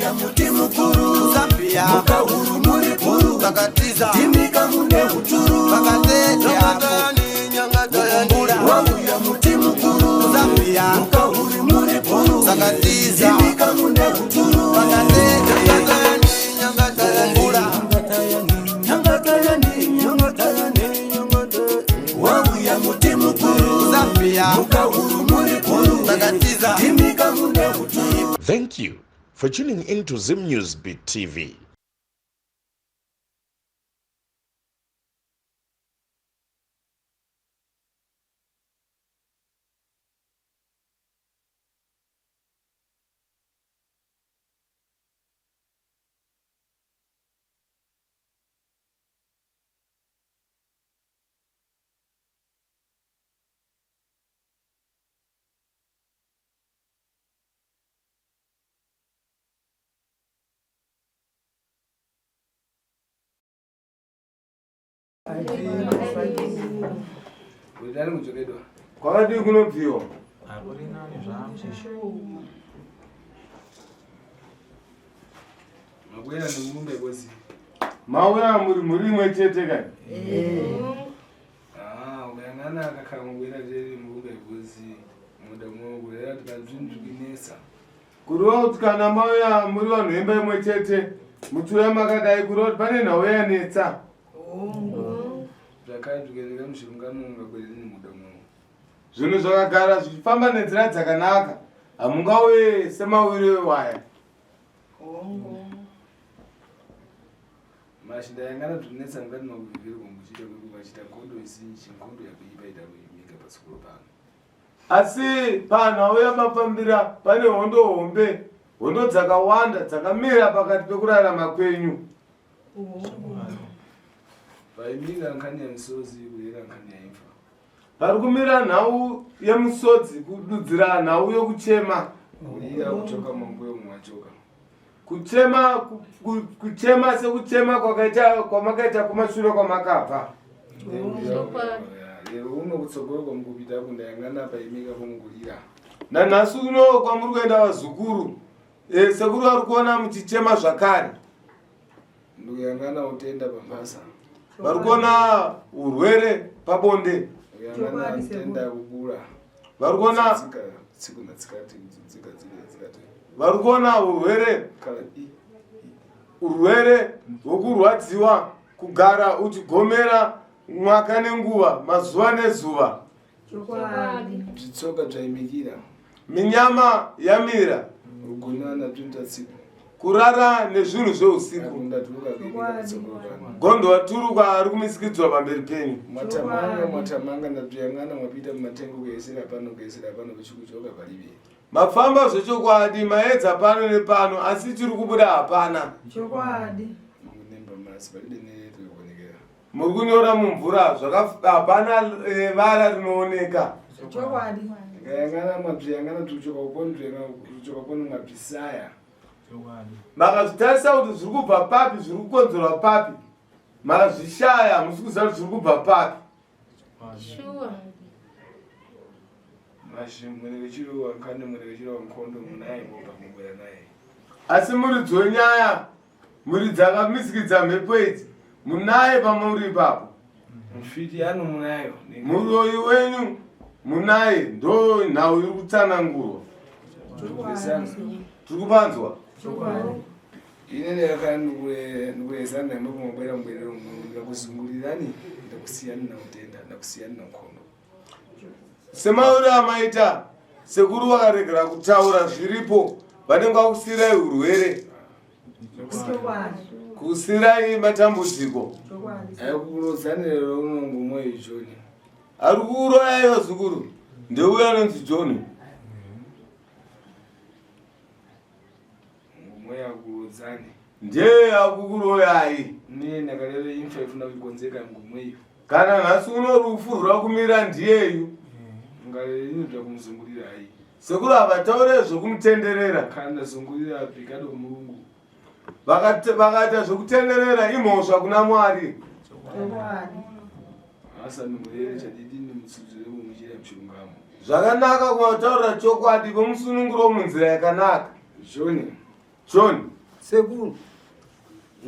Wauya muti mukuru Zambia Mukahuru muri puru Takatiza Timika mune uturu Takatete Mukumbura Wauya muti mukuru Zambia Mukahuru muri puru Takatiza Timika mune uturu Takatete Mukumbura Wauya muti mukuru Zambia Mukahuru muri puru Takatiza Timika mune uturu. Thank you for tuning into Zim News Beat TV. Kwa nini kunobviwa? Mabwera nemumbe bosi. Mauya muri mwechete kani? Uyangana akakhala mubwera teri mumbe bosi. Muda mwobwera tikazvinzvikinesa. Kuruwa kana mauya muri vanhu vemba mwechete. Mutuya makadai kuruwa pane nhau yanetsa. Zvakadzvikeleka mushirungano ungabwereni muda mwo. Zvinhu zvakagara zvichifamba nenzira dzakanaka. Hamungauye semawire waya. Mashinda yangana zvinetsa ngati makuvhirwa muchita kwekuchita nkondo isinji nkondo yakuipa itakuimika pasikuru pano. Asi panhau yamafambira pane hondo hombe. Hondo dzakawanda dzakamira pakati pekurarama kwenyu. Vaimira nkhani ya misozi kuyera nkhani ya imfa. Pari kumira nhau yemusodzi kududzira nhau yokuchema. Kulira kuchoka mambuyo mwachoka. Kuchema sekuchema kwamakaita kumashure kwamakabva. Lero uno kutsogoro kwamukupita kundayangana paimika kwamugulira. Nanhasi uno kwamuri kuenda vazukuru. Sekuru vari kuona muchichema zvakare. Ndikuyangana utenda pambasa. Vari kuona urwere pabonde. Uyangana utenda kubura. Vari kuona tsiku natsikati dzika. Vari kuona urwere hwokurwadziwa kugara uchigomera mwaka nenguva mazuva nezuva. Zvitsoka zvaimikira. Minyama yamira. Rugunana twinta tsiku. Kurara nezvinhu zveusiku. Gondo waturuka ari kumisikidzwa pamberi penyu. Mwatamanga ndabvuyangana mwapita mumatengo kuesera pano kuchikuchoka palibe. Mafamba zvechokwadi maedza pano nepano asi chiri kubuda hapana. Chokwadi. Munemba masi palide netukuonekera. Muri kunyora mumvura hapana vara rinooneka. Chokwadi. Ngayangana mwabvuyangana tuchoka uponu mwabvisaya. Makazvitarisa kuti zviri kubva papi zviri kukonzerwa papi. Makazvishaya musi kuziva kuti zviri kubva papi. Sure. Mwenekechiro wankane mwenekechiro wankondo munaye mwoba mubwera naye. Asi muridzi wenyaya, muridzi akamisikidza mhepo idzi, munaye pamuri ipapo. Mufiti ano munayo. Muroyi wenyu munaye ndo nhau iri kutsanangurwa. Tiri kupanzwa. Inene yakandikwezana nemwe kumubwera mbwerero ndakuzungurirani ndakusiyana nautenda ndakusiyana nankondo. Semauri amaita sekuru vakaregera kutaura zviripo vanenge vakusiyirai urwere, kusiyirai matambudziko. Ayikurodzaniro unongo mwoyo John. Ari kuurayaiwa zukuru ndeuya anonzi John. Mwoyo akurodzani. Ndiye akukuroyai. Niye ndakalele imfa ifuna kukonzeka ngumweyo. Kana nhasi uno rufu rwakumira ndiyeyu. Ngalele inoda kumuzungurira hai. Sekuru havataure zvokumutenderera. Kanda zungurira apikado kumurungu. Vakaita zvokutenderera imhosva kuna Mwari. Asa nomurere chadidini mutsuzire mumuchira mchirungamo. Zvakanaka kutaurira chokwadi pomusununguro munzira yakanaka. John. John. sekuru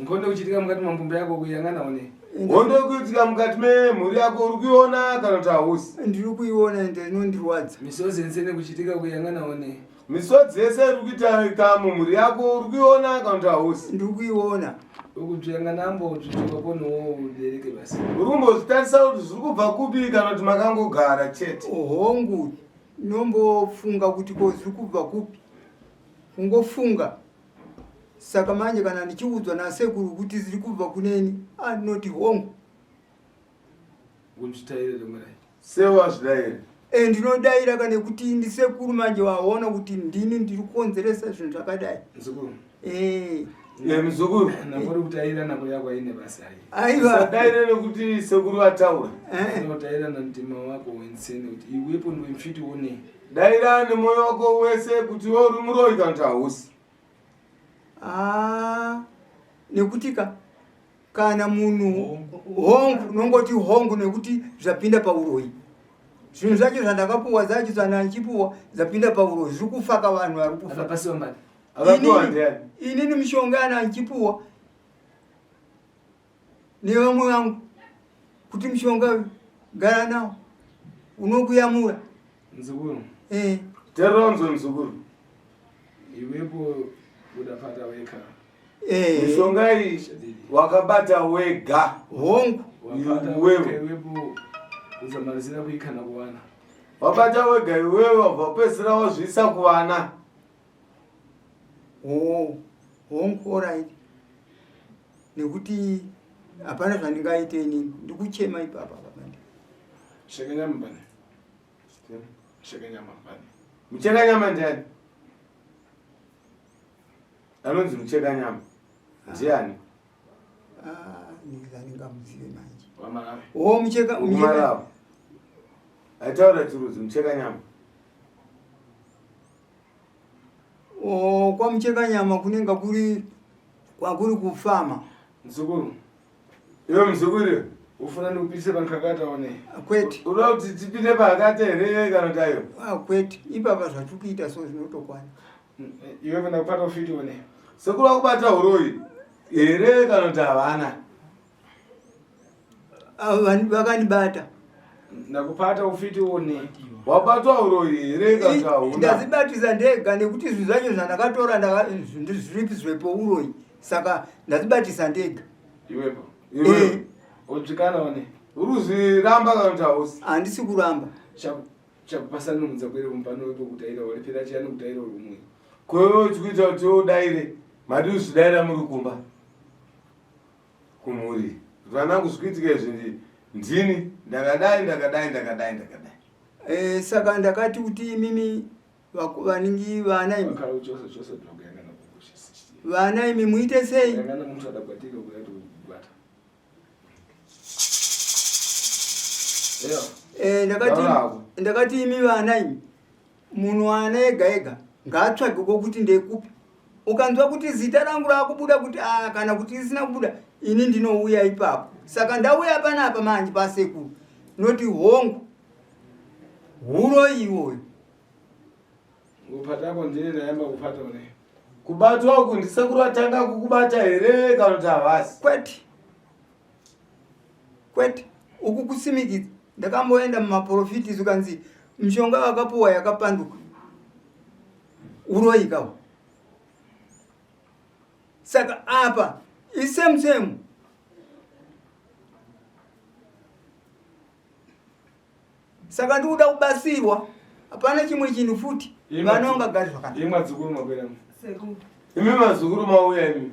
Ngondo kuchitika mukati mwambumbe yako kuyangana one. Ngondo kuitika mukati memhuri yako uri kuiona kana kuti hausi? ndiri kuiona ende inondirwadza. Misozi nsene kuchitika kuyangana one. Misodzi yese iri kuitika mumhuri yako uri kuiona kana kuti hausi? ndiri kuiona. Ukuzviyangana ambo zvichibva konowo ubereke basi. Uri kumbozvitarisa kuti zviri kubva kupi kana kuti makangogara chete? Hongu nombofunga kuti ko zviri kubva kupi, kungofunga. Saka manje kana ndichiudzwa nasekuru kuti ziri kubva kuneni, anoti hongu. Unchitaire domai. Sewa zvidaire. Ndinodaira kana kuti ndisekuru manje waona kuti ndini ndiri kukonzeresa zvinhu zvakadai. Mzukuru. Mzukuru. Nambori kutaira nako yako aine basa ai. Aiwa. Sadaire nekuti sekuru ataura. Unotaira namtima wako wensene kuti iwepo ndo mfiti one. Daira nemoyo wako wese kuti wewe uri muroi kana kuti hausi. Nekutika kana munhu hongu nongoti hongu nekuti zvapinda pauroi. Zvinhu zvacho zvandakapuwa zacho zvandachipuwa zvapinda pauroi. Zviri kufaka vanhu vari kufa. Apasiwa mbali. Akapuwa ndiani? Inini mishonga andachipuwa nevamwe vangu kuti mishonga gara nawo unokuyamura. Mzukuru. Teronzo mzukuru. Iwepo udapata weka. Mishonga iyi wakabata wega. Hongu. Wapata weka iwepo uzamalizira kuikana kuwana. Wabata wega iwewe wabvapedzisira wazviisa kuvana. Hongu alright. Nekuti hapana zvandingaite inini. Ndikuchema ipapa papandi. Shaka nyama bani. Shaka nyama bani. Mucheka nyama ndiani? Anonzi mucheka nyama. Ndiani? Ndingamuzive manje. Wamarawe. Mucheka Marawe. Ataura chiruzi mucheka nyama. Kwa mucheka nyama kunenga kuri kufama. Mzukuru. Iwe mzukuru. Ufuna ndikupise pankakata one. Kwete. Unoda kuti tipinde pakati here kana tayo? Kwete. Ipapa zvatukuita so zvinotokwana. Iwe vana kupata ufiti one. Sekuru akubata huroi here kana kuti havana? Vakanibata. Nakupata ufiti one. Wabatwa huroi here kana kuti hauna? Ndazibatisa ndega nekuti zvinhu zvacho zvandakatora zviripi zvepo uroi. Saka ndazibatisa ndega. Iwepo. Iwe. Ujikana one. Uruzviramba kana kuti hausi? Handisi kuramba. Chakupasana mudzapwere kumpano wepo kutaira wale pera chiyani kutaira uri umwe. Kwewe uchikuita kuti udaire mati uzvidaira muri kumba kumhuri. Vanangu zvikuitike izvi ndini ndakadai. Saka ndakati kuti mimi vaningi vana imi. Wakala uchosa dhoga yangana kukushisi. Vana imi muite sei? Yangana mtu adakwatika kuyatu kubata. Ndakati imi vana imi munhu ana ega ngatsvage kokuti ndekupi. Ukanzwa kuti zita rangu rakubuda kuti kana kuti risina kubuda ini ndinouya ipapo. Saka ndauya panapa manje pasekuru noti hongu huroi iwoyo. Upata hapo ndine nayamba kupata one. Kubatwa uku ndisekuru atanga kukubata here kana kuti havasi? Kwete. Uku kusimikidza. Ndakamboenda mumaprofiti ukanzi mishonga wakapuwa yakapanduka. Uroi kawo. Saka apa isemu. Saka ndikuda kubasirwa. Hapana chimwe chinhu futi. Vanonga gari zvakanaka. Imwe dzukuru makwera. Sekuru. Imi mazukuru mauya imi.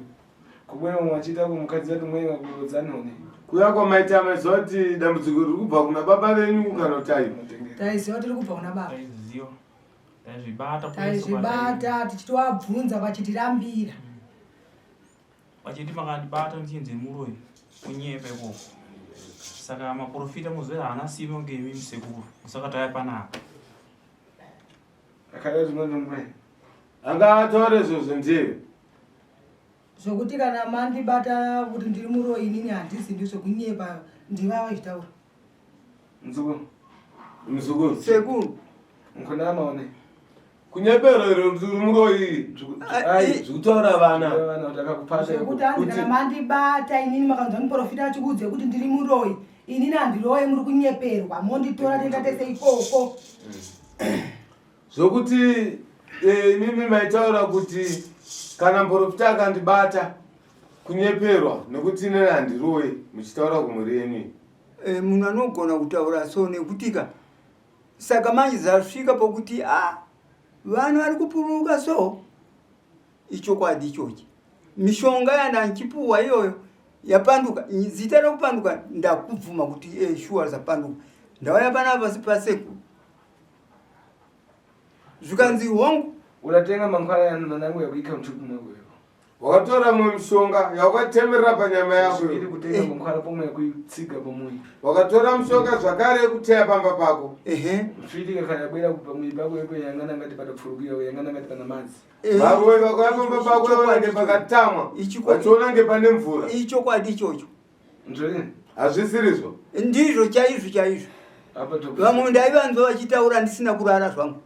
Kubwera mwachita kumukadzi wetu mwenye kurodzana one. Kuya kwamaita mazoti dambudziko riri kubva kuna baba venyu kana kuti ayi? Taiziva tiri kubva kuna baba. Taizvibata tichitovabvunza vachitirambira. Vachiti makandibata ndichinzi muroi kunyepa ikoko. Saka maprofita muzvera haana simba ngemi musekuru. Saka taya panapa. Akada zvimwe zvomwe. Anga atore zvozvo ndiye. Zvokuti kana mandibata kuti ndiri muroi inini handisi ndizvo kunyepa ndivava chitaura. Mzukuru. Mzukuru. Sekuru. Mkona one. kunyeperero muroyi zvekutaura vana zvekuti hanzi kana mandibata inini makanzwa muprofita achikudze kuti ndiri muroyi inini handiroye muri kunyeperwa monditora tenda tese ikoko zvokuti mimi maitaura kuti kana muprofita akandibata kunyeperwa nekuti inini handiroye muchitaura kumhuri yenyu. Munhu anogona kutaura so nekutika saka manje zvasvika pokuti vanhu vari kupururuka so ichokwadi ichochi mishonga yandanchipuwa iyoyo yapanduka zita rekupanduka ndakubvuma kuti shuwa zapanduka ndauya pana pasi pasekuru zvikanzi hongu unatenga mankhwala yanangu yakuika mtupu mwangu wakatora mwe mishonga yawakatemerera panyama yako ili kutenga mankhwala pomwe yakuitsiga pomwe wakatora mishonga zvakare yekuteya pamba pako mfilika kana bwera kupa mwili pako yepo yangana ngati padapfurukira yangana ngati pana madzi maruwe vako yapamba pako yaonange pakatamwa wachiona nge pane mvura ichokwadi ichocho ndizvo hazvisirizvo ndizvo chaizvo vamwe ndaivanzwa vachitaura ndisina kurara zvangu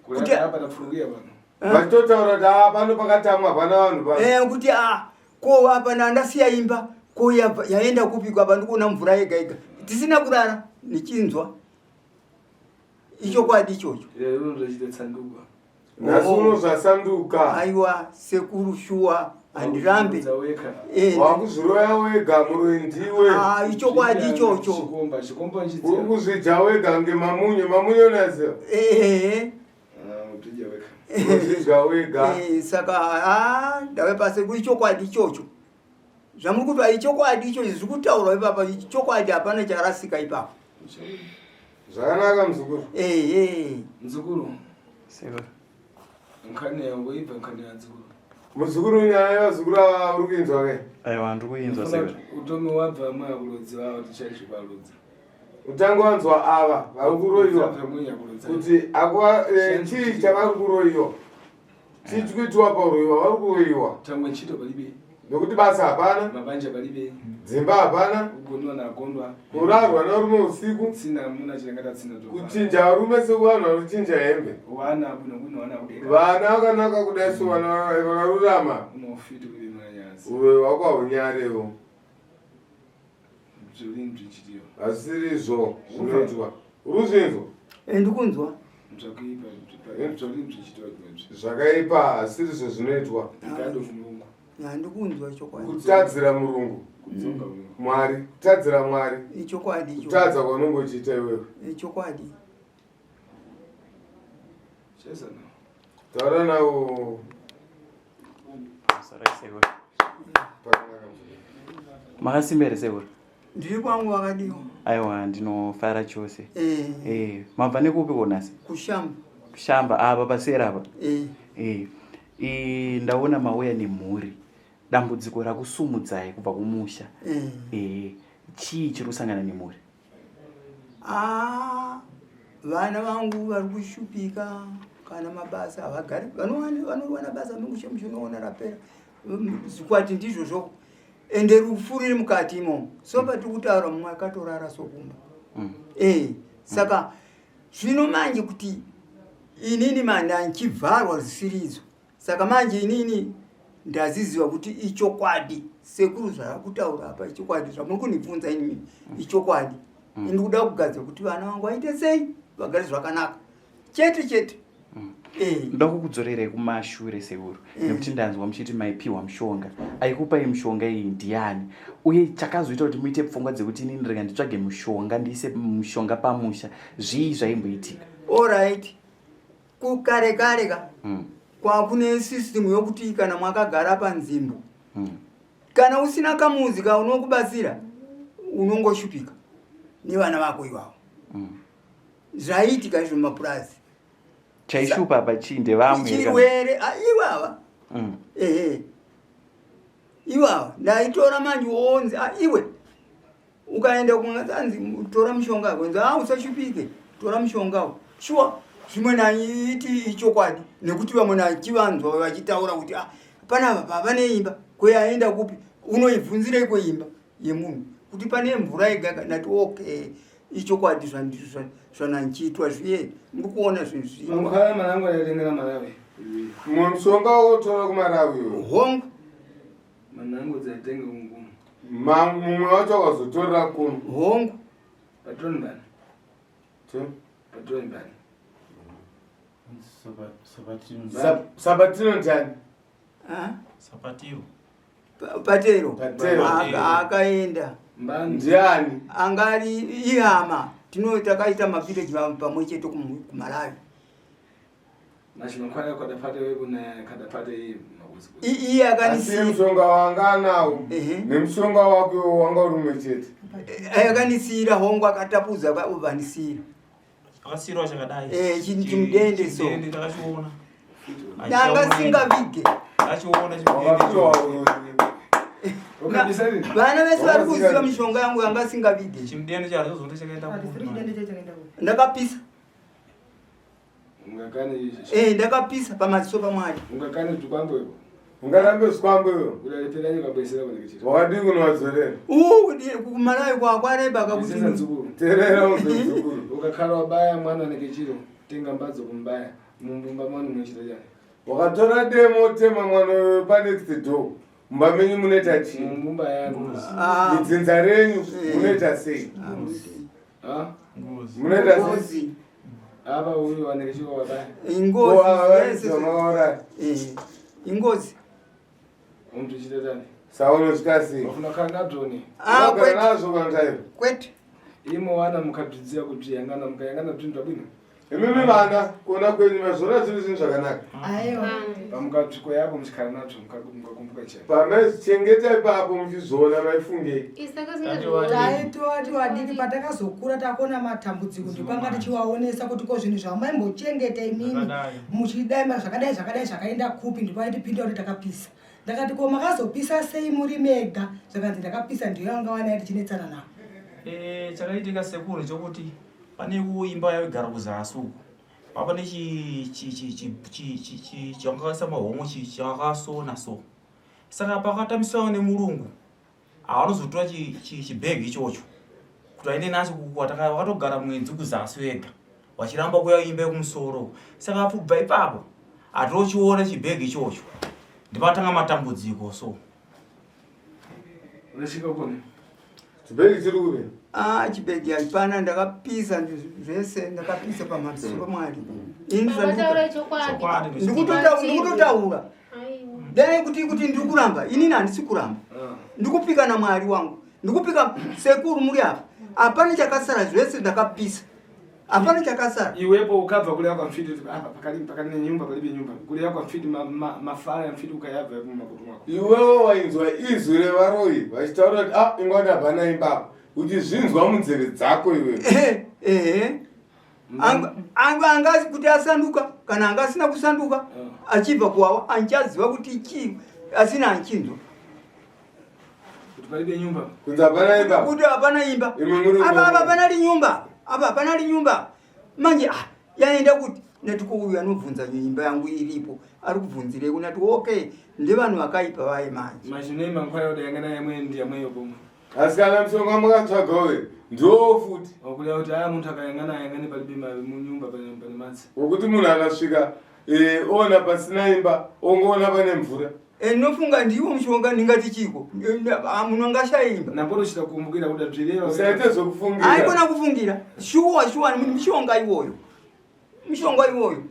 kuti apa tapfurukira pano vachitotaura kuti pano pakatamwa pana vanhu kuti ko apa ndandasiya imba ko yaenda kupikwa apa ndikuona mvura yega yega tisina kurara nichinzwa ichokwadi ichocho unozvachitotsanduka nhasi unozvasanduka aiwa sekuru shuwa handirambe wakuzviroya wega muroyi ndiwe ichokwadi ichocho uri kuzvidya wega ngemamunyo naziva uzvidya wega saka ndave pasekuru ichokwadi ichocho zvamuri kuti ichokwadi ichocho zviri kutaurwa ipapa ichokwadi hapana charasika ipapo zvakanaka muzukuru muzukuru nkhani yangu ibva nkhani yanzukuru muzukuru nyaya yevazukuru ava uri kuinzwa ke aiwa ndiri kuinzwa se utomi wabva mwakulodzi vavo tichazvibaludza utange wanzwa ava vari kuroyiwa kuti chii chavari kuroyiwa chii chikuitiwa pauroyiwa vari kuroyiwa tangwe ntchito palibe nokuti basa hapana mabanja palibe dzimba hapana kugoniwa nagondwa kurarwa narume usiku tsina muna chirangata tsina kuchinja varume sekuvanhu vari kuchinja hembe wana apo nokuti wana kudeka vana vakanaka kudai so vana vakarurama unofiti kuti mwanyazi uve wakwaunyarewo zvirini zvichitiwa hazisirizvo zvinoitwa uri zvinzwa ndikunzwa zvakuipa zvirini zvichitiwa zvakaipa hazisirizvo zvinoitwa ikado mulungu ndikunzwa ichokwadi kutadzira murungu mwari kutadzira mwari ichokwadi kutadza kwanongochiita iwewe ichokwadi taura navo makasimbere sekuru ndiri kwangu wakadiwa aiwa ndinofara chose mabva nekupi konasi kushamba apa pasera apa ndaona mauya nemhuri dambudziko rakusumudzai kubva kumusha chii chiri kusangana nemhuri vana vangu vari kushupika kana mabasa havagari vanowana basa memusha mushinoona rapera zikwati ndizvozvo ende rufu riri mukati imomo so patiri kutaura mumwe akatorara sokumba saka zvino manje kuti inini mandanchivharwa zvisiridzo saka manje inini ndaziziva kuti ichokwadi sekuru zvakutaura apa ichokwadi zvamuri kunibvunza inini ichokwadi ndikuda kugadzira kuti vana vangu vaite sei vagare zvakanaka chete ndoda kukudzorerai kumashure sekuru nekuti ndanzwa muchiti maipiwa mushonga aikupai mushonga iyi ndiani uye chakazoita kuti muite pfungwa dzekuti inini ndinga nditsvage mushonga ndiise mushonga pamusha zvii zvaimboitika allright kukare ka kwakune system yokuti kana mwakagara panzvimbo kana usina kamuzi kaunokubatsira unongoshupika nevana vako ivavo zvaitika izvo mapurazi chaishupa pachinde vamwe chirwere ivava ivava ndaitora manje wonzi iwe ukaenda kungatsanzi tora mushonga wenzi usashupike tora mushongawo shuwa zvimwe naiti ichokwadi nekuti vamwe nachivanzwa vachitaura kuti panapa pavane imba kweyaenda kupi unoibvunzirei kweimba yemunhu kuti pane mvura yega nati okay ichokwadi zvananchiitwa zviye ndikuona zvinhu Mamukhala manangu yatengera Malawi. mushonga wotora kuMalawi hongu Manangu dzaitenga kungumu. mumwe wacho akazotorera kuno hongu Patroni bani. Patroni bani. Sabatino ndani Sapatio. Patero Patero. akaenda Mbani. ndiani angari ihama takaita mavillage pamwe chete kuMalawi National Choir kadapata wewe na kadapata hii mabuzi. iye asi akanisira mushonga wanga nawo nemushonga wake wanga uri mumwe chete akanisira hongu akatapuza akaovanisira Akasirwa chakadai. chimudende so Ndende takachiona. nangasingavige Achiona chimudende. vana vese vari kuziva mishonga yangu yanga singavige Chimudende chazozonde chakaenda Ati kuno. free dende chakaenda ku. ndakapisa Ungakane ndakapisa pamaziso pamwari ungakane tukwambo. ungarambe sikwambeyo Unaletera nyika bwesera kwenye kichiro. wakadi kunowadzorera kumalawi kwakwareba Kakuti kakuti nzukuru. terera uzezukuru Ukakhala wabaya mwana nekichiro. Tenga mbadzo kumbaya. Mumbumba mwana mwechita jani. wakatora demo tema mwana panext door mumba menyu munoita chii Mumbumba yangu. midzinza renyu munoita sei Ah? munoita sei ngozi Aba huyu wanekishiro wabaya. ingozi zamaora ingozi Umtu chita jani. saunosvika sei Wafuna kana drone. agara nazvo kantaivo kwete Imo wana mukabvidzia kuti yangana mukayangana twintu abwino. imimi vana kuona kwenyu mazvona zviri zvinhu zvakanaka Aiwa. Pamukatwiko yapo muchikhala nacho mukakumbuka chai. pamazichengetai papo muchizoona maifungei Taitoti wadiki patakazokura takuona matambudziko ndipanga tichiwaonesa kuti ko zvinhu zvamaimbochengeta imini muchidai zvakadai zvakaenda kupi ndipaitipinda kuti takapisa ndakati ko makazopisa sei muri mega zvakanzi ndakapisa ndiyo yanga wana tichinetsana navo Chakaitika sekuru chokuti pane kuimba yaigara kuzasi uko. Pane changakaisa mahomwe chakasona so. Saka pakatamiswa nemurungu. Anozotora chibhegi ichocho. Kuti aende nacho wakatogara mwedzi kuzasi wega. Wachiramba kuya imba kumusoro. Saka kubva ipapo atochiona chibhegi ichocho. Ndipatanga matambudziko so. Unashika kone. chibhegi chiri kuve chibhegi hapana ndakapisa zvese ndakapisa pamaziso pamwari ini ndikutotaura dai kuti ndiri kuramba inini handisi kuramba ndikupika namwari wangu ndikupika sekuru muri apa hapana chakasara zvese ndakapisa hapana chakasara Iwepo ukabva kule yako mfiti apa pakali nyumba palibe nyumba. Kule yako mfiti mafara ya mfiti ukayabva mumakutu mwako. iwewo wainzwa izwi revaroi vachitaura kuti ingwani habana imbapa uchizvinzwa munzeve dzako iwewe angazi kuti asanduka kana angasina kusanduka achibva kuwawa anchaziva kuti chii asina anchinzwa Kuti palibe nyumba. kunzi habana imbapa kuti hapana imba Imwe muri apa ngombe. hapana linyumba apa hapana linyumba manje yaenda kuti natikuuya anobvunza imba yangu iripo ari kubvunzirei kunati okay ndevanhu vakaipa vaye manje Mashine mankwaya kuti yangana yamwe ndi yamweyo pomwe. asi kana mushonga mukatsvagawe ndiwo futi Okulia kuti muntu akayangana palibe munyumba pane matsi. wokuti munhu akasvika oona pasina imba ongoona pane mvura ndinofunga ndiwo mushonga ndingati chiko munhu angashaimba Napoto chitakumbukira kuti bzvireva. usaite zvokufungira haikona kufungira shuwa mishonga iwoyo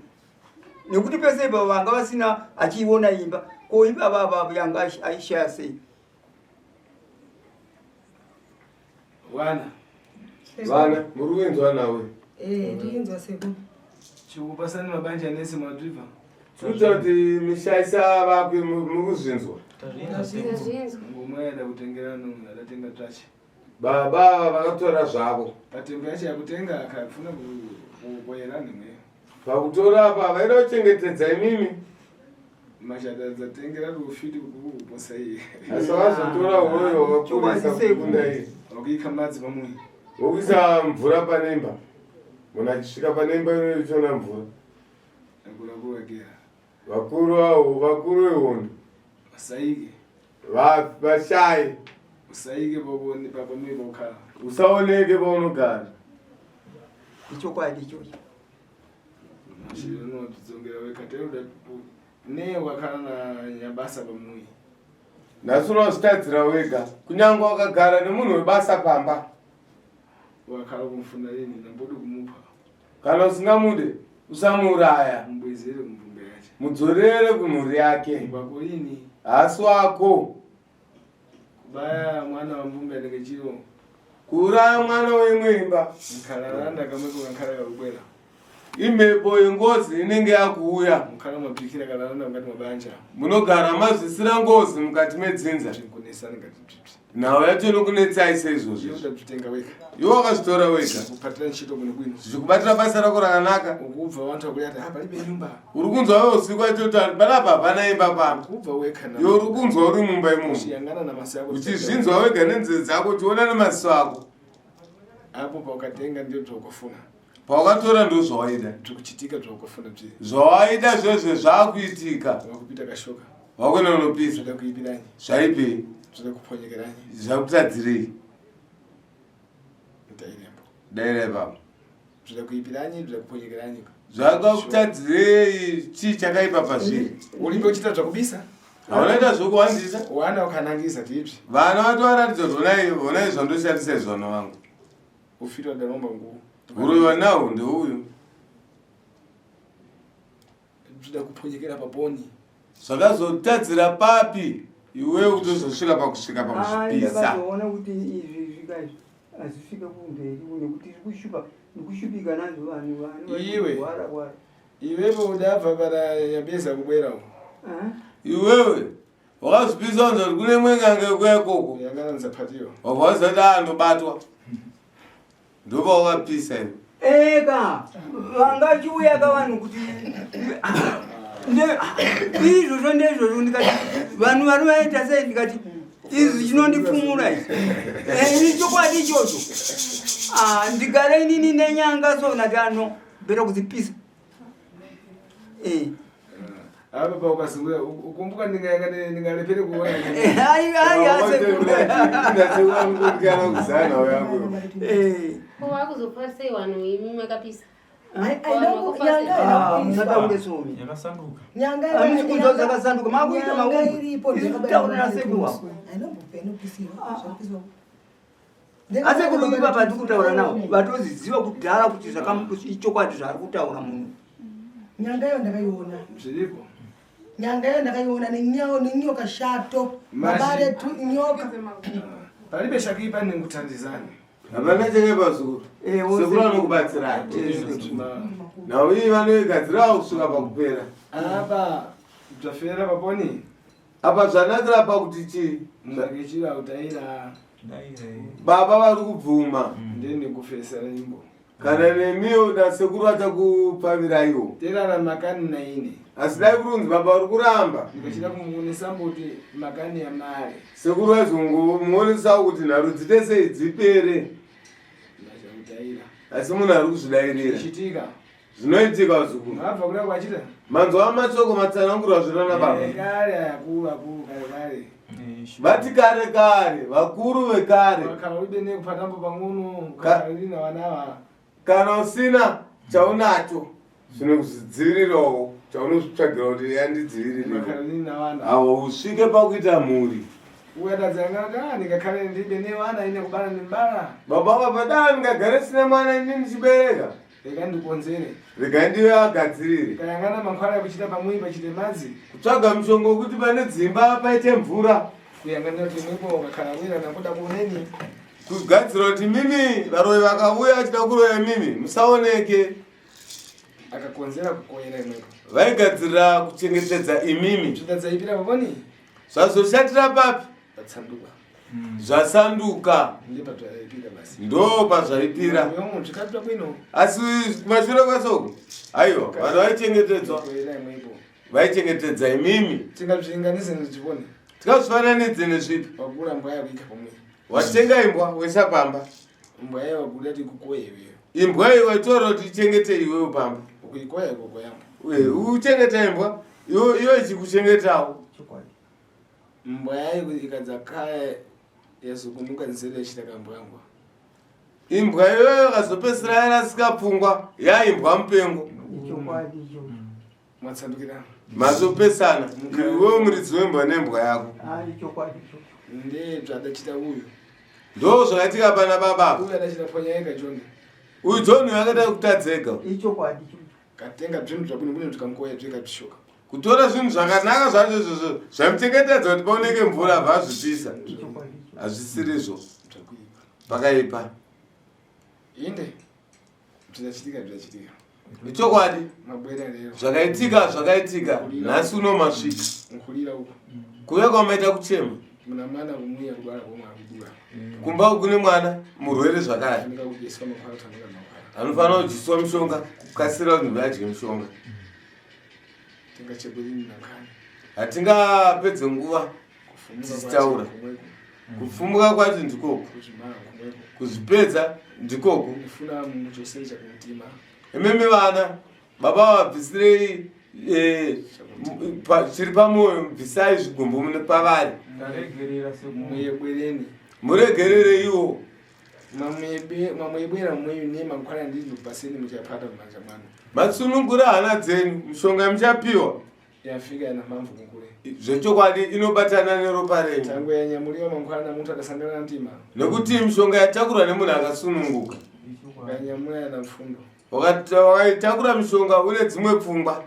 nekuti pese ipa vanga vasina achiiona imba ko imba vava yanga aishaya sei Wana. vana muri kuinzwa nawe ndiinzwa seku Chikupasani mabanja nese madriva. kuita kuti mishaisa vakwe muri kuzvinzwa Ngomwe ada kutengerano adatenga trash. baba vakatora zvavo Patembo yacho yakutenga akafuna kuboyerana mwe. pakutora apa vaida kuchengetedza imimi Mashada dzatengera rufiti kuposai. asi vazotora uyoyo vapurisa kukunda iyi Okika madzi pamwe. wokuisa mvura pane imba munhu achisvika pane imba inoichona mvura Akura kuwekera. vakuru vehondo Saiki. vashayi Saiki baboni papa mwe bokhala. usaoneke paunogara ichokwadi ichocho. Zvino tizongera wekateuda ne wakana nyabasa pamui. Nasuro stadzira wega. Kunyangwa wakagara nemunhu webasa pamba. Wakala kumfuna leni nambodo kumupa. Kana usingamude usamuuraya. Mbwezere kumvumbe yacho. Mudzorere kumhuri yake. Kwako ini. Hasi wako. Kubaya mwana wa mbumbe anenge chiro. Kuuraya mwana wemwimba. Mkalaranda kamweko kankala kakubwera. Imhepo yengozi inenge yakuuya. Mukala mabikira kalaranda mukati mabanja. Munogara mazvisira ngozi mukati medzinza. Tinkunesana ngati pipiti. Nawo yacho inokunetsai seizvozvo. Yoda tutenga weka. Iwe wakazvitora wega. Kupatira ntchito kuno kwino. Zvikubatira basa rako rakanaka. Ukubva vantu vakuti palibe nyumba. Uri kunzwa wewe usiku achoti panapa hapana imba pano. Ukubva weka na. Iwe uri kunzwa uri mumba imomo. Uchiyangana namasi ako. Uchizvinzwa wega nenzeve dzako tiona nemaziso ako. Apo paukatenga ndio zvakufuna. Paukatora ndo zvawaida. Zvikuchitika zvakufuna bzi. Zvawaida zvozvo zvakuitika. Wakupita kashoka. Wakwena unopisa. Zvida kuipirani. Zvaipei. Zvida kuponyekerani. Zvakutadzirei. Ndairembo. Daire baba. Zvida kuipirani, zvida kuponyekerani. Zvakutadzirei chii chakaipa pazviri. Ulimbe uchita zvakubisa? Haunoita zvokuwandisa? Wana ukanangisa tibvi. Vana vatovaratidza kuti honai zvandoshandisa izvona vangu. Ufira daromba nguvu. Uruva nawo ndeuyu. Zvida kuponyekera paponi. Zvakazotadzira papi iwe utozosvika pakusvika pakuzvipisa. Ndakazoona kuti izvi zvikai azvisvika kumberi nekuti ndikushupika nazvo vanhu Iwe. Iwewe udabva para yabeza kubwerawo. Iwewe wakazvipisa wanza kuti kune mwengange kuya ikoko. Yangananza patiwa. Wabva wazati andobatwa. Ndopa wakapisa iwe. Eka vangachiuya kavanhu kuti izvozvo ndezvozvo ndikati vanhu vari vaita sei ndikati izvi chinondipfumura izvi chokwadi ichocho ndigara inini nenyanga so nati bera kudzipisa Apa paukazungura ukumbuka ndingalepere kuona. Kwa kuzopase wanu imi makapisa. Nyanga ase kurumipa pati kutaura navo vatoziziva kudhara kuti ichokwadi zvari kutaura munhu. Nyanga yo ndakaiona. Zviripo. Nyanga yo ndakaiona nenyoka shato. Mabare tu nyoka. Palibe shakipa nengutandizana. Hapana chenge pazuru. Sekuru anokubatsira. Nawo iyi vanoigadzirawo kusvika pakupera. Apa zvafera paponi. Apa zvanakira pakuti chii? Muzakechira utaira. Baba vari kubvuma. Ndini kufesa nyimbo. Kana nemiwo nasekuru achakupaviraiwo. Terana makani na ine. Asi dai kurunzi baba uri kuramba. Ndikachida kumuonesa kuti makani ya mare. Sekuru waizongomuonesawo kuti nharo dzite sei dzipere. Asi munhu ari kuzvidairira. Chitika. Zvinoitika uzukuru. Mabva kuda kwachita. Manzwa amashoko matsanangurwa zvirana baba. Kare akuru kare. Vati kare kare, vakuru vekare. Kana ube nekupatambo pang'ono, kana lina wanawa. Kana usina chaunacho, zvinokudzivirirawo, chaunozvitsvagira kuti yandidzivirire. Kana lina wana. Awo usvike pakuita mhuri. Uyatadzanga ndikakhale ndibe newana ine kubana nembala. Baba vapadala ndingagare sina mwana ini ndichibereka. Rega ndikonzere. Rega ndiwe agadzirire. Kayangana mankhwala kuchita pamwe pachite madzi. Kutsvaga mushonga wekuti pane dzimba paite mvura. Kuyangana kuti mwepo ukakhala wira nakuda kuoneni. Kugadzira kuti mimi varoyi vakauya vachida kuroya mimi musaoneke. Akakonzera kukoyera imwepo. Vaigadzirira kuchengetedza imimi. Zvidadzaipira paponi? Zvazoshatira papi? Patsanduka. Zvasanduka. Ndipatwaipira basi. Ndo pazvaipira. Yomu chikatwa kwino. Asi mashure kwasoko. Aiwa, vanhu vaichengetedzwa. Kukoyera imwepo. Vaichengetedza imimi. Tingazviringanise ndichipone. Tikazvifananidze nezvipi? Wakura mbwa yakuika pamwe. Watenga imbwa wesa pamba. Mbwa yayo wakuda kuti kukoye iweyo. Imbwa iwe tora kuti ichengete iwewe pamba. Ukuikoya ikoko yangu. Uchengeta imbwa, iyo ichikuchengetawo. Mbwa yayo ikadzakaya yazokumuka nzere yachitaka mbwa yangu. imbwa iyoyo kazopesera yarasikapfungwa yaimbwa mupengo Matsandukira. mazopesana iwewe muridzi wembwa nembwa yako Zvadachita uyu. ndo zvakatika pana babako Uyu adachita pwanya yega John. uyu John akada kutadzeka Katenga zvinhu zvabwino tukamkoya zveka bishoka. kutora zvinhu zvakanaka zvacho izvozvo zvamuchengetedza kuti paoneke mvura vazvipisa hazvisirizvo pakaipa Inde. Zvidachitika. ichokwadi Mabwera lero. zvakaitika nhasi unomasvika Nkulira uko. kuve kwamaita kuchema Muna mwana kumwiya kudwara kwomabudura. kumba kune mwana murwere zvakare Anika kudyeswa makwara tanonga makwara. anofanira kudyiswa mishonga kukasira kuti vadye mishonga Tingachebweri nakani. hatingapedze nguva tichitaura kufumuka kwacho ndikoko Kuzvimara kumweko. kuzvipedza ndikoko Ndifuna muchosecha kumutima. imimi vana baba vabvisirei chiri pamwoyo bvisai zvigumbu pavari Muyebwereni. muregerere iwo Mamuyebwera mweyu nemakwara ndizvo paseni muchapata mumanja mwanu. matsunungura hana dzenyu mishonga muchapiwa Yafika yana mamvu kukure. zvechokwadi inobatana neropa renyu Tangu yanyamuriwa mangwana muntu akasangana ndima. nekuti mishonga yatakurwa nemunhu akasununguka Yanyamura yana mfundo. wakaitakura mishonga une dzimwe pfungwa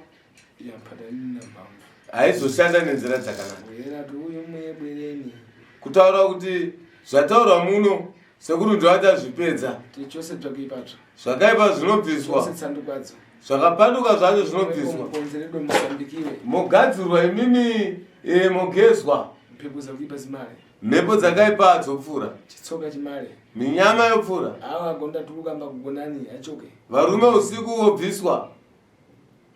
Yampata nina mamvu. haizoshanda nenzira dzakanaka Uyera tu uyu muyebwereni. kutaura kuti zvataurwa muno sekuri ndowatazvipedza Tichose tsvakuipatsva. zvakaipa zvinobviswa Chose tsandukwadzo. zvakapanduka zvacho zvinobviswa Mukonzeredo musambikiwe. mogadzirwa imimi mogezwa Mpepo zakuipa zimare. mhepo dzakaipa dzopfuura Chitsoka chimare. minyama yopfuura Awa gonda tuluka mbakugonani achoke. varume usiku vobviswa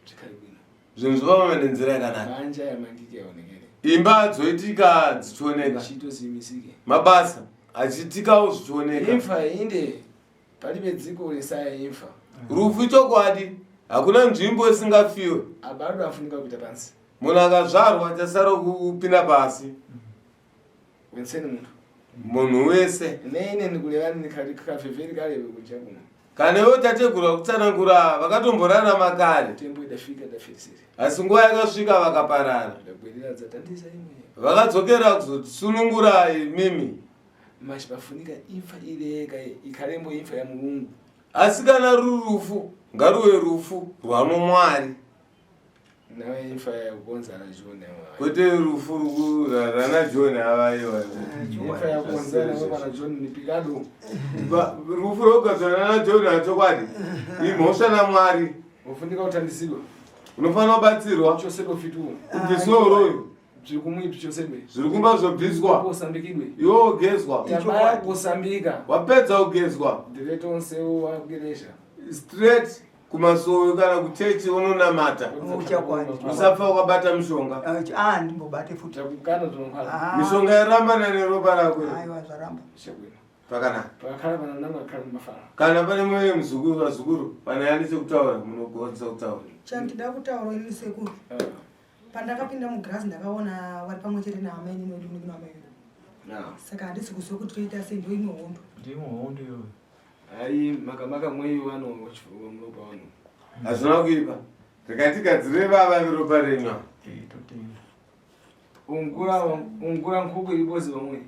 Zvikari bwino. zvinhu zvofamba nenzira yakanaka Manja yamangike yaonekere. imba dzoitika dzichioneka Chito simisike. mabasa achitikawo zvichioneka Imfa inde. Palibe dziko resaya imfa. rufu chokwadi hakuna nzvimbo isingafiwe Abado afunika kuita pansi. munhu akazvarwa chasara kupinda pasi Wenseni muntu. munhu wese Neine ndikulevani nikafevheri kale kuja kuno. kana ivo tategurwa kutsanangura vakatomborarama kare Tembo idafika dafirisiri. asi nguva yakasvika vakaparara Ndabwerera dzatandisa imwe. vakadzokera kuzotisunungura imimi Mashi pafunika imfa ireka ikalembo imfa ya Mulungu. asi kana ruri rufu ngaruve rufu rwanomwari Nawe imfa ya kugonza na John. kwete rufu rana John avaiwa Imfa ya kugonza na baba John ni pigado. rufu rogadzwa nana John achokwadi imhosva namwari Ufunika utandisidwa. unofanira kubatsirwa Chose dofitu. ubviswa uroyo Zvikumwitu chose be. zviri kumba zvobviswa Kusambikidwe. iwo ogezwa Yabaya kusambika. wapedza kugezwa Ndireto nsewo wageresha. straight kumasoyo kana kuchechi unonamata usapfa ukabata mishonga ndimbobate futi Takukana tunokhala. mishonga yarambana neropa rakwe aiwa zvaramba Shabwino. pakanaka Pakhala pana nanga khala mafara. kana pane mwe muzukuru vazukuru pane yani chekutaura munogonza kutaura chandida kutaura ini sekuru pandakapinda mugirazi ndakaona vari pamwe chete nehama inini wedu nekuna mai vedu saka handisi kuziva kuti toita sei ndo imwe hondo ndimohondo iyoyo Ai makamaka mweyu wano mulopa wano. hazvina kuipa rikatigadzire vava veropa renywa Ungura nkuku ilibozi vamwe.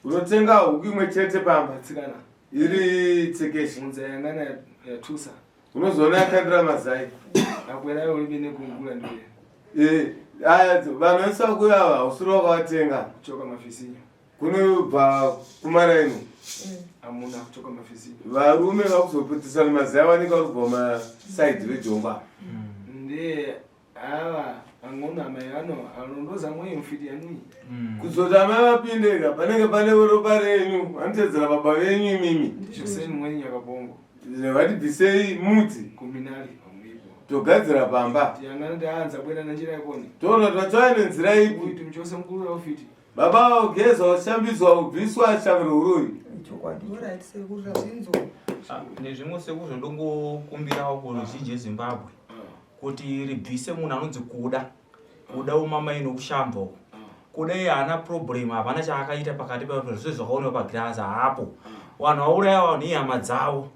unotenga huku imwe chete pamba Tsikana. iri tsekeshi Munza yangana ya tusa. unozoona yakandira mazai Akwera yo libene kungura ndiye. aya vanhu vesakuyava usiri wakavatenga Kuchoka mafisinyo. kunobva kumaraino Amuna kuchoka mafisinyo. varume vakuzoputisa mazai avanika uribva masaidi vejongwa Ndiye awa angona mayano alondoza mweyu mfiti yanui. kuzoti amai vapindeka panenge pane ropa renyu vanotedzera baba venyu imimi Joseni mwenyu yakabongo. vatibvisei muti Kuminali pamwipo. togadzira pamba Tiyangana ndaanza bwera na njira yakoni. toona tatova nenzira ipi Kuitu mchose mkuru ya ufiti. baba vagezwa vashambidzwa ubviswa shaviro uroi orit sekuru razvinzo nezvimwe sekuzvo ndongokumbirawo kuruzhinji ezimbabwe kuti ribvise munhu anonzi kuda umamai nokushamba kuda iye haana problem havana chaakaita pakati pazvose zvakaonekwa pagirazi hapo vanhu vauraya vanhu ihama dzavo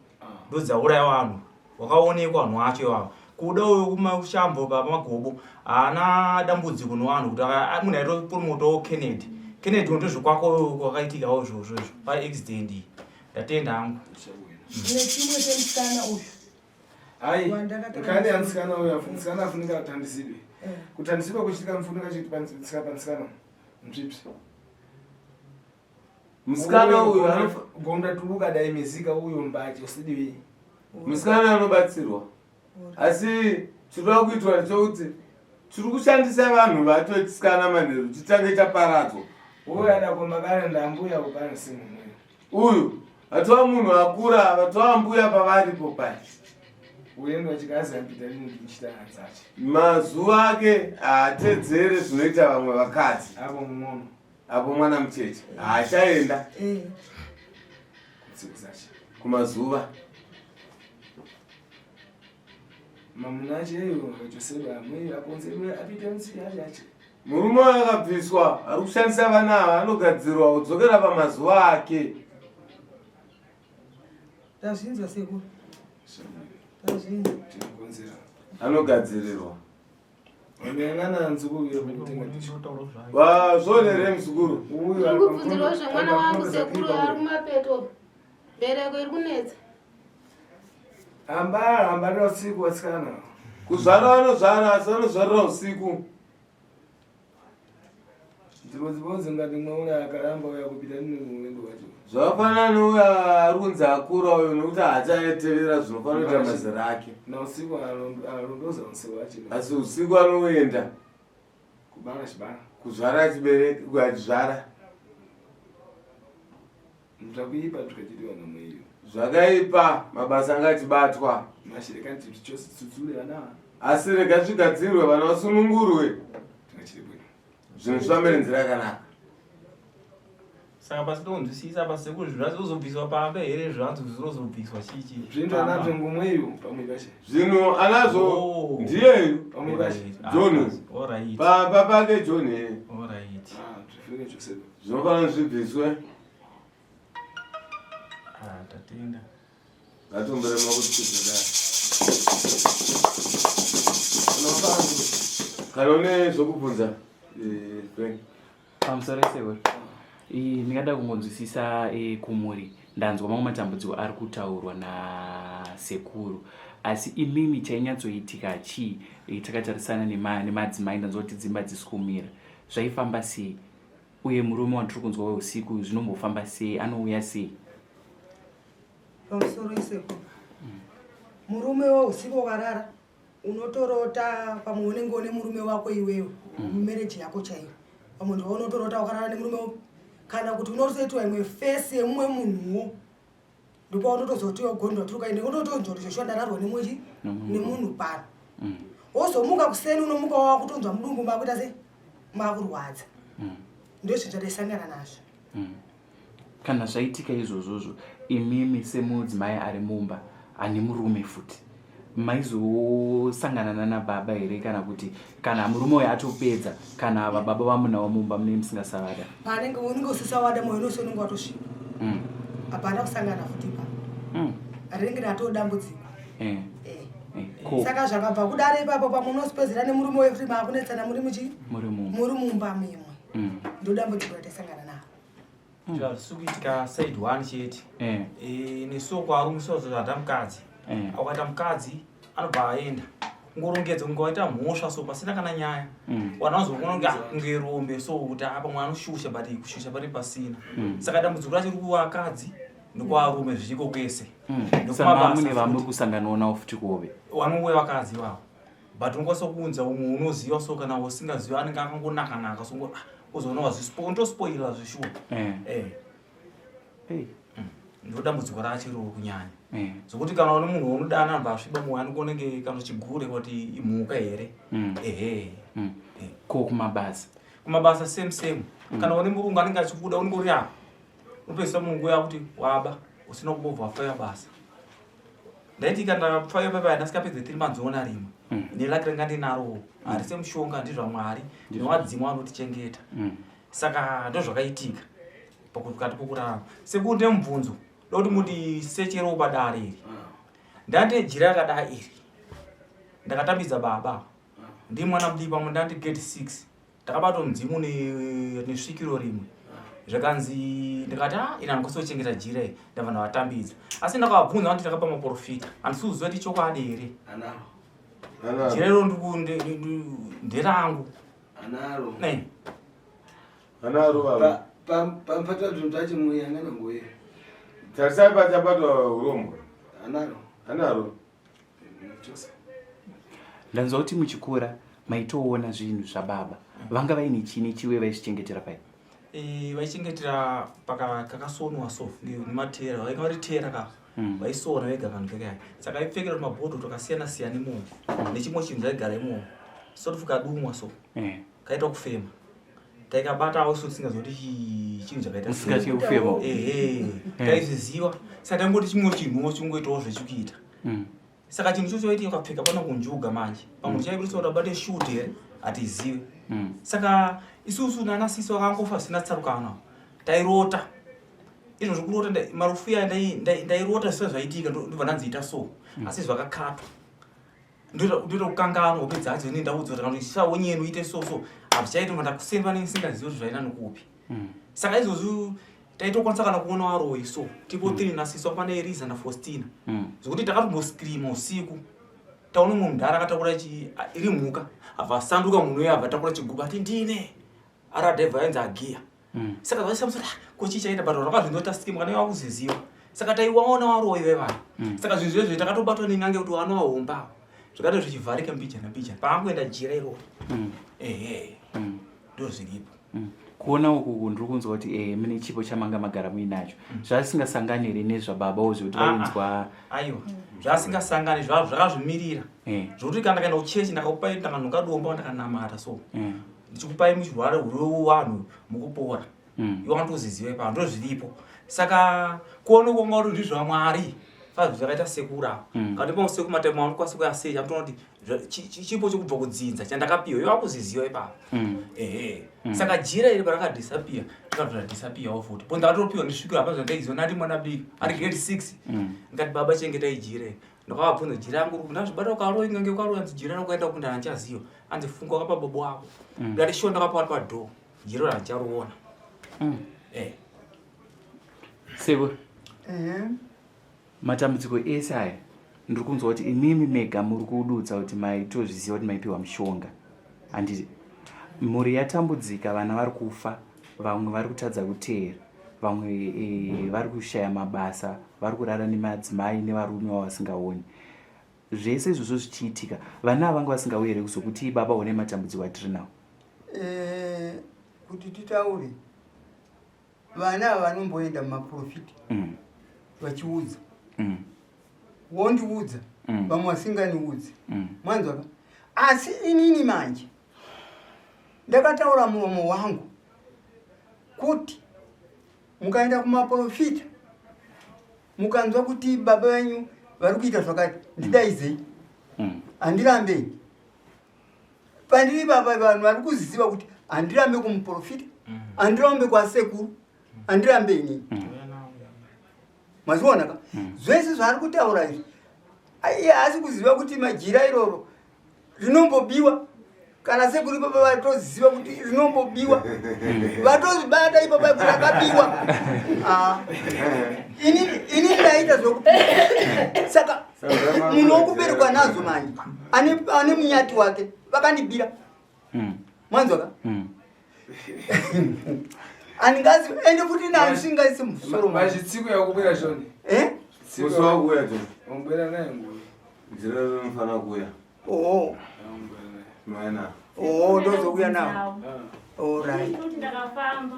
ndo dzauraya vanhu wakaonekwa vanhu vacho ivavo kuda uyo kumashambo pamagobo haana dambudziko nevanhu kuti munhu aitopromotawo Kennedy ndozvokwako kwakaitikawo izvozvo paaccident iyi ndatenda hangu nechimwe chemusikana uyu hai kandi amusikana uyu musikana afunika kuti handisibe kuchitika mufunika chiti panisikana mtsvipsi musikana uyu gonda tuluka dai mizika uyu mbachi usidiwi musikana anobatsirwa asi chirikuda kuitwa ndechekuti tiri kushandisa vanhu vatotisikana manheru chitange chaparadzwa uyu adakomba kare ndambuya kupane simu uyu vatova munhu akura vatova mbuya pavaripo pai uyendo wachikazi ampita nchita hanzache mazuva ake haatedzere zvinoita vamwe vakadzi apo munono apo mwana mucheche haachaenda kutsikuzache kumazuva mamunache iyo akachoseba amwe akonzerwe apite mutsiyache ache murume wayo akabviswa ari kushandisa vana ava anogadzirwa kudzokera pamazuva ake tazvinza sekuru tinokonzera anogadzirirwa ndingana nzukuru zvonere muzukuru ndikubvunzirawo zvamwana wangu sekuru ari kumapeto mbereko iri kunetsa hambarira usiku watsikana kuzvara vanozvara asi vanozvarira usiku ndibodzi ngati mwauna akaramba uya kupita nmuendo wacho zvakafanana nouya ari kunzi akura uyo nekuti haachaitevera zvinofanira kuita mazera ake nausiku alondoza museko wacho asi usiku anoenda kubara chibara kuzvara achizvara zvakuipa tukachitiwa namweyo zvakaipa mabasa anga achibatwa mashirikati chose tsutsure vana asi rega zvigadzirwe vana vasunungurwe tingachiribwino zvinhu zvifambire nzira yakanaka saka pasitonzwisisa pasekuru zvinazozobviswa pamba here zvanzi zvinozobviswa chichi zvinto anazvo ngumweyo pamwe pashe zvinhu anazvo ndiyeyu pamwe pashe john pamba pake john zvifike chose zvinofanira zvibviswe tatenda ngatomberema kuti kuzodai kana une zvokubvunza Frank pamusoro sekuru ndingada kungonzwisisa kumuri ndanzwa mamwe matambudziko ari kutaurwa nasekuru asi imimi chainyatsoitika chii takatarisana nemadzimai ndanzwa kuti dzimba dzisi kumira zvaifamba sei uye murume wandiri kunzwa weusiku zvinombofamba sei anouya sei pamusoro isekuru murume weusiku ukarara unotorota pamwe unenge une murume wako iwewe mumereji yako chaiyo pamwe ndiwo unotorota ukarara nemurume kana kuti unotoitwa imwe fesi yemumwe munhuwo ndipo unotozotiwa gondwa turukaende unotonzwa kuti shosho ndararwa nemunhu pano wozomuka kuseni unomuka wakutonzwa mudumbu makuita se makurwadza ndo zvinhu zvataisangana nazvo kana zvaitika izvozvozvo imimi semudzimai ari mumba ane murume futi maizosangana nababa here kana kuti kana murume uyo atopedza kana baba vamunawo mumba mune musingasavada panenge unenge usisavada moyo nose unenge watosvika hapana kusangana futi pa rinenge ratodambudziko saka zvakabva kudaro ipapo pamwe unosipedzera nemurume wefuti maakunetsana muri mumba mimwe ndodambudziko rataisangana naro zvazvisukuitika side one chete nesoko arumiswa zvata mukadzi akaita mukadzi anobva aenda ngorongedza kunge waita mhosva so pasina kana nyaya wanazoona kunge rombe so kuti apa mwana ushusha bati kushusha pari pasina saka dambudziko racho rikuwakadzi ndokwarume zvichiko kwese ndokumabasa vamwe kusanganawo nawo futi kuove vanouya vakadzi vavo but ungasokunza umwe unoziva so kana usingaziva anenge akangonaka so uzoona wazvispoila zvishuwa ndodambudziko racho riri kunyanya zokuti kana une munhu unodana anobva asviba mwoyo anokonenge kana chigure kuti imhuka here ko kumabasa same kana une murungu anenge achikuda unongori apa unopedzisa mulungu yakuti waba usina kubobva wafaya basa ndaiti kandapfayo papa ndasikapedze 3 manzona rimwe nelake renga ndinarowo harise mushonga ndizvamwari newadzimu anotichengeta saka ndozvakaitika pakati pokurarama sekuru ndemubvunzo Loti muti sechero padare iri. Ndati jira yakadai iri. Ndakatambidza baba. Ndi mwana mdipa mundati gate 6. Takabato mdzimu nesvikiro rimwe. Zvakanzi ndikati ina ngosochengeta jira iri ndavana vatambidza. Asi ndakabvunza kuti ndakapa maprofita. Andisuzwa kuti chokwadi ere. Jira ro nderangu. Anaro. Ne. Anaro baba. Pampata zvimtachi muyangana ngoye. Tarisaba chabato uromo. Anaro. Ndanzwa kuti muchikura maitoona zvinhu zvababa. Vanga vaine chini chiwe vaisichengetera pai? Vaichengetera kakasonwa so nematera. Vaikari tera ka. Vaisona vega vanhu vega. Saka ipfekera mabhodho tokasiyana siyana imo. Nechimwe chinhu chaigara imo. Soti fukadumwa so. Kaita kufema. Taikabata also tisingazoti chinhu chakaita usingatye kufema. Taiziziva. Saka tangoti chimwe chinhu chingoitawo zvechikuita. Saka chinhu chocho waiti ukapfeka pana kunjuga manje. Pamwe chaibudisa kuti abate shoot here atizive. Saka isusu nana sisi wakangofa sina tsarukana. Tairota. Izvo zvokurota marufu ya ndairota sezvaitika ndobva ndanziita so. Asi zvakakatwa. Ndoita kukangana upedza acho ndaudzwa kuti ndisaonyeni uite so. Azvichaita kuti ndakusemba nesingazivi kuti zvaina nokupi. Saka izvozvo taitokwanisa kana kuona waro iso. Tipo 3 nasisi wakwana Eriza na Faustina. Zvokuti takatomboscreama usiku. Taona munhu akatakura iri mhuka. Abva sanduka munhu uya abva takura chigubu ati ndine. Aradhevha ainzi agiya. Saka vaishamsa kuchichaita but vakazvindota scheme kana yakuziziva. Saka taiwaona waro iwe vanhu. Saka zvinhu zvezvo takatobatwa nenyange kuti wanoahomba. Zvakati zvichivharika mbicha nambicha. Paangoenda jira iroro. Ndo zviripo. Kuona uku ndiri kunzwa kuti mune chipo chamanga magara muinacho. Zvasingasangani here nezvababawo zvokuti vainzwa. Aiwa. Zvasingasangani zvakazvimirira. Zvokuti kana ndakaenda kuchechi ndakakupai ndakanhu kadomba ndakanamata so. Ndichikupai muchirwara hwevanhu mukupora. Iwe wandoziziva ipapo ndo zviripo. Saka kuona kuonga kuti ndizvo Mwari. Fazvo zvakaita sekura. Kandi pamuseku matema wanokwanisa kuyaseja mtona kuti chipo chokubva kudzinza chandakapiwa iwe wakuziziva ipapo. Saka jira iri parakadisapia ndikabva disapia ofuti. Ponda ndatopiwa ndisvikira apa zvandaiziva nati mwana big ari grade 6. Ngati baba chengetai jira. Ndakabvunza jira yangu ndazvibata ukaro ingange ukaro anzi jira nokuenda kunda anchaziva. Anzi funga kapa bobo wako. Ngati shonda kapa pa door. Jira rancharuona. Sebo. Matambudziko ese aya ndiri kunzwa kuti imimi mega muri kududza kuti maitozviziva kuti maipiwa mushonga. Handiti mhuri yatambudzika, vana vari kufa, vamwe vari kutadza kuteera, vamwe vari kushaya mabasa, vari kurara nemadzimai nevarume vavasingaoni. Zvese izvozvo zvichiitika, vana vanga vasingauye here kuzokuti baba one matambudziko atiri nawo? Kuti titaure, vana vanomboenda mumaprofiti vachiudza. Wondiudza vamwe vasinganiudzi. Mwanzwa? Asi inini manje ndakataura muromo wangu kuti mukaenda kumaprofita mukanzwa kuti baba venyu vari kuita zvakati ndidaizei. Handirambei. Pandiri baba vanhu vari kuziziva kuti handirambe kumuprofita, handirambe kwasekuru, handirambei nini. Mazviona ka? Zvese zvari kutaura izvi asi kuziva kuti majira iroro rinombobiwa. Kana sekuru baba vatoziva kuti rinombobiwa. Vatozvibata ipapa kuti rakabiwa. Ini ndaita zvokuti saka munhu wokuberekwa nazo manje ane munyati wake vakandibira. Mwanzwa ka? Angazi ende futi nasingaisi musoro mazvitsiko yakubwera zvone. Musi wakuya tu. Ungwera naye nguwe. Jira rinofana kuya. Maana. Ndozokuya nawo. Alright. Kuti ndakafamba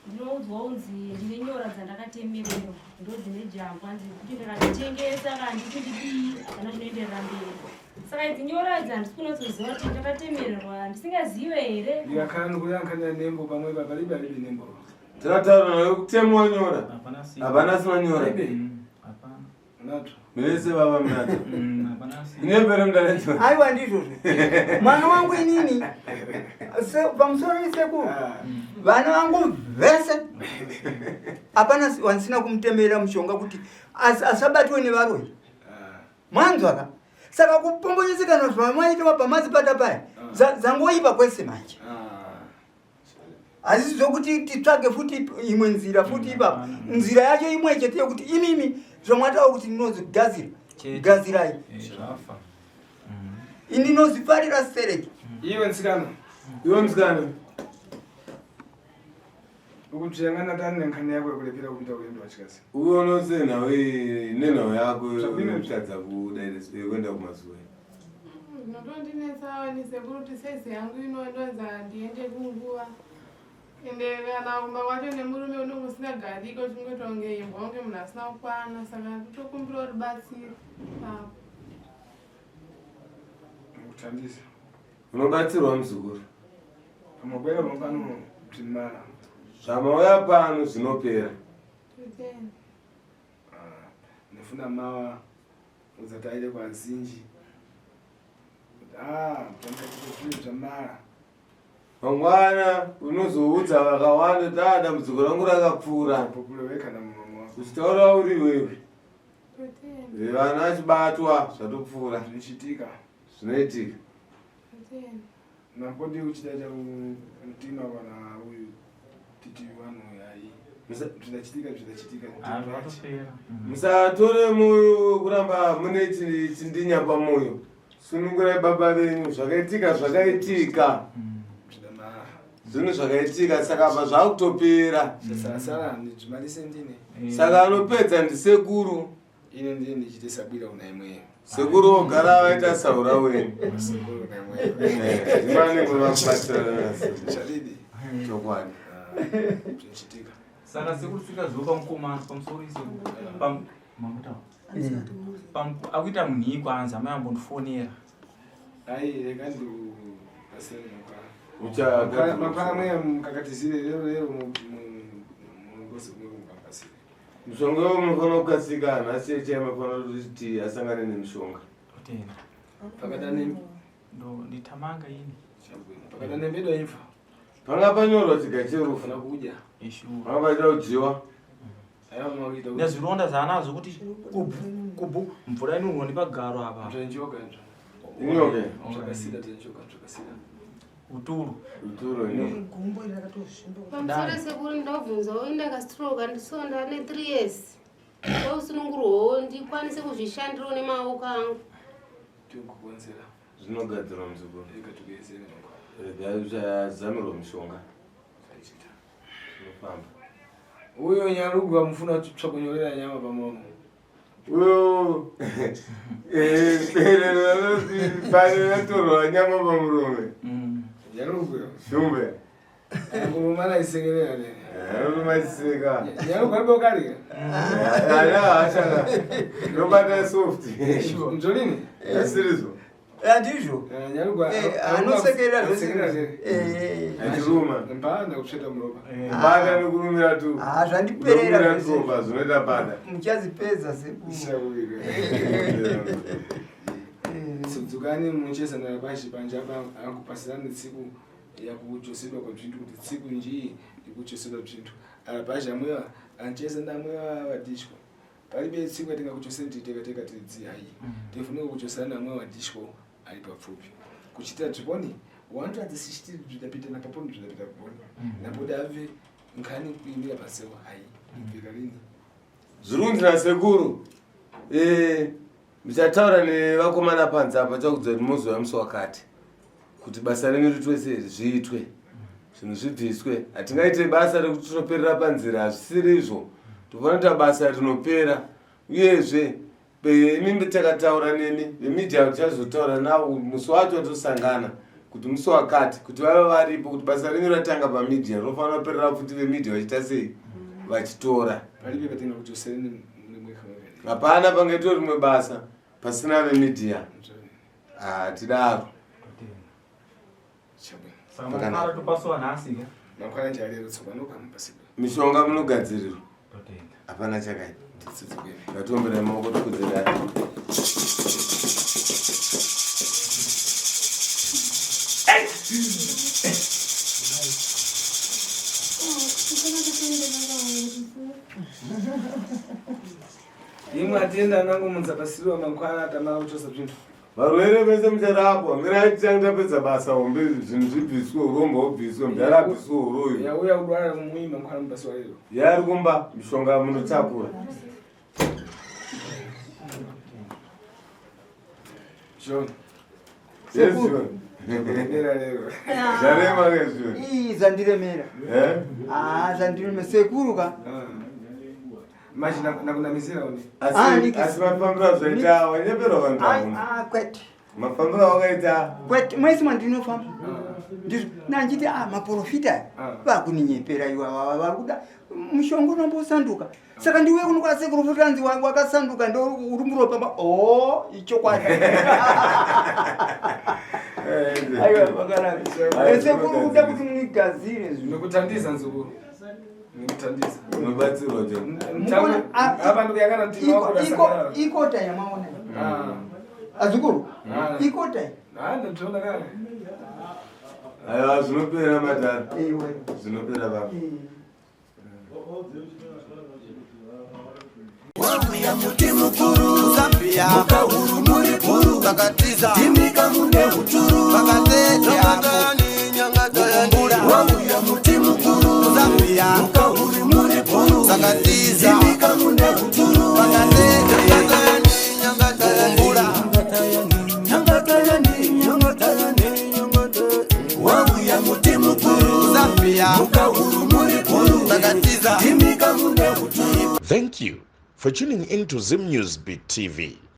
ndinoudzwa unzi ndine nyora dzandakatemerera ndodzine jambwa kuti ndakatengesa kandi kuti dii kana zvinoenderera mberi. Saka idzi nyora idzi handisi kunozoziva kuti ndakatemererwa ndisingazive here. Ndikakhala kuyankhana nembo pamwe baba libe nembo. Tinataura nawe kutemwa nyora. Hapana sina nyora. Hapana. Nato. Mese baba mnata. Hapana. Inembere mdalecho. Aiwa ndizvo. Mwana wangu inini pamusoro nesekuru vana vangu vese Hapana wansina kumtemera mushonga kuti asabatwe nevaroi. Mwanzwa saka kupombonyezekana zvamaitwa pamazi pata paya zangoipa kwese manje. Asi zokuti titsvage futi imwe nzira futi ipapo nzira yacho imwe chete yokuti imimi zvomwatawo kuti ndinozigadzira gadzirai indinozifarira sereki iwe nsikana ukutsvangana tani nenkhani yako yekulepera kuita kuenda wachikazi uonose nawe nenhau yako kutadza kuenda kumazuva ndotondinetsawo nisekuti saizi yangu inondonza ndiende kunguva ende kana kumba kwacho nemurume unenge usingagariko chingota kunge imbwa unge munhu asina kukwana saka tokumbira rubatsiro kutandisa unobatsirwa muzukuru pamakwera pano zvimara zvamauya pano zvinopera ndifuna mawa uzataile kwazinji kuti zvamara mangwana unozoudza vakawanda tada mudzuko rangu rakapfuura uchitaura uri wewe vana achibatwa zvatopfuura zvinoitika napodi uchitaita mutima kana uyu titi vanhu hai zvidachitika musatore moyo kuramba mune chindinya pamoyo sunungurai baba venyu zvakaitika zvinhu zvakaitika saka apa zvakutopera saka anopedza ndisekuru ine ndiye ndichite sabwira kuna imweyo sekuru ogara vaita saura wenyu chokwadi zvichitika saka sekuru sikaziva pamukomana pamusoro isekuru akuita munhii kwanza mayambondifonera ai rega ndikasemakwara mweya mukakatizire lero mungosi mukakasire mushonga unofanira kukasika nhasi cheche amafanira kuti asangane nemushonga pakada nemi nditamanga ini pakada nembedo imfa panga panyorwa chiga cherufu kudya panga paita kujiwa nezvironda zvaanazo kuti kubu mvura inonwa nepagaro apa inyoke uturu pamusoro sekuri ndobvunzawo indakastroka ndisonda ne 3 years ndousunungurwawo ndikwanise kuzvishandirawo nemaoko angu zvinogadzirwa muzukuru zamirwa mushonga inofamba uyo nyarugwa mufuna tsvakunyorera nyama pamomo uyo natorwa nyama pamurume nyarugwa shumbe kumana isekerera ne arumaseka nyarugwa ribokarika ashaka nobata soft mzolini asirizo andizvo nyarugwa anosekerera achiruma mbanda kupsveta muropa mbanda nekurumira tu zvandiperera turopa zvinoita banda muchazipedza sekudzukani muchezana nabashi panje akupasirana tsiku yakuchosedwa kwabzvintu kuti tsiku njii ikuchosedwa bzvintu arabashi amwewa ancheza ndamwewa vadishwa palibe tsiku yatingakuchoseni titekateka tidzi hai tifunika kuchosana namwe wadishwa ari papfupi kuchitira zviponi wantu adzisichiti zvidapita napaponi zvidapita kuponi napoti abve nkhani kuimira pasewa hai ibvira rini zvirunzi nasekuru ndichataura nevakomana panze apa chakudzwa kuti muzuva musi wakati kuti basa renyu ritwese zviitwe zvinhu zvibviswe hatingaite basa rekuti tinoperera panzira hazvisiri izvo tofanira kuita basa rinopera uyezve imi takataura nemi vemidhia tichazotaura navo musi wacho tosangana kuti musi wakati kuti vave varipo kuti basa renyu ratanga pamidhia rinofanira kuperera futi vemidhia vachiita sei vachitora hapana pangaitwa rimwe basa pasina vemidhia tidaro mishonga munogadzirirwa hapana chakaita ngatiomberai maoko tikudzirari imwe atienda anangomunza pasiriwa mangwana atamara kuchosa zvinhu varwere vese mucharapwa miraitanga tapedza basa hombe zvinhu zvibviswe urombo hobviswe mudharabviswe uroyo yauya kudwara mumui mangwana mubasiwa rero yari kumba mishonga munotakura John yes John zvarema kezvino zvandiremera zvandiremera sekuruka manje nakunamisira une asi mafambiro zvaita wanyepera vanhu kwete mafambiro wakaita kwete mwese mandinofamba nanjiti maprofita vakuninyepera iwa varikuda mushonga unombosanduka saka ndiwe kunokwana sekurufutanzi wangu wakasanduka ndo uri muropamba ichokwadi aiwa vakanaka sekuru kuda kuti munigadzire nokutandisa nzukuru nokutandisa unobatsirwa jo abantu yakana ikota yamaona azukuru ikota ndatoona kana aiwa zvinopera madhara zvinopera baba Wabuya muti mukuru Zambia mukahuru muri kuru Kakatiza timika mune huturu Kakatete hapo Wabuya muti mukuru Zambia mukahuru muri kuru Kakatiza timika mune huturu Kakatete Wabuya muti mukuru Zambia mukahuru muri kuru Kakatiza timika mune huturu. Thank you for tuning in to Zim News Beat TV.